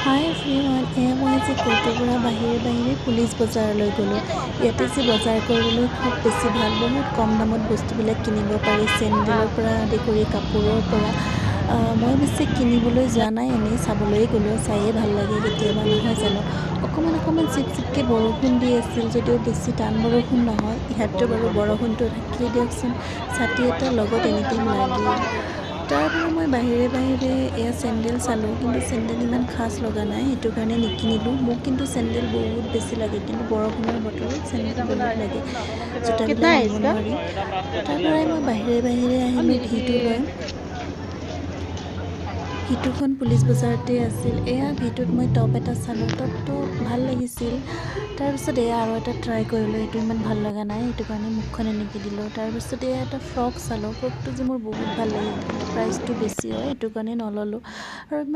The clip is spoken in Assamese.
হাই এভৰিৱান, মই আজি ক'ৰ্টৰ পৰা বাহিৰে পুলিচ বজাৰলৈ গ'লোঁ। ইয়াতে যে বজাৰ কৰিবলৈ খুব বেছি ভাল, বহুত কম দামত বস্তুবিলাক কিনিব পাৰি, চেণ্ডেলৰ পৰা আদি কৰি কাপোৰৰ পৰা। মই বেছি কিনিবলৈ যোৱা নাই, এনেই চাবলৈ গ'লোঁ, চায়ে ভাল লাগে কেতিয়াবা, নহয় জানো। অকণমান চিপকৈ বৰষুণ দি আছিল যদিও বেছি টান বৰষুণ নহয়। ইয়াততো বাৰু বৰষুণটো থাকিলেই দিয়কচোন, ছাতি এটা লগত এনিটাইম লাগেই। তাৰ পৰা মই বাহিৰে এয়া চেণ্ডেল চালোঁ, কিন্তু চেণ্ডেল ইমান খাচ লগা নাই, সেইটো কাৰণে নিকিনিলোঁ। মোক কিন্তু চেণ্ডেল বহুত বেছি লাগে, কিন্তু বৰষুণৰ বতৰত চেণ্ডেল বহুত লাগে, कितना জোতাবিলাক है নিব इसका? নোৱাৰি। তাৰ পৰাই মই বাহিৰে আহিলোঁ ভিটো লৈ। ভিটোখন পুলিচ বজাৰতে আছিল। এয়া ভিটোত মই টপ এটা চালোঁ, টপটো ভাল লাগিছিল। তাৰপিছত এয়া আৰু এটা ট্ৰাই কৰিলোঁ, এইটো ইমান ভাল লগা নাই, সেইটো কাৰণে মুখখন এনেকৈ দিলোঁ। তাৰপিছত এয়া এটা ফ্ৰক চালোঁ, ফ্ৰকটো যে মোৰ বহুত ভাল লাগিল, কিন্তু প্ৰাইচটো বেছি হয়, সেইটো কাৰণে নল'লোঁ। আৰু ইমান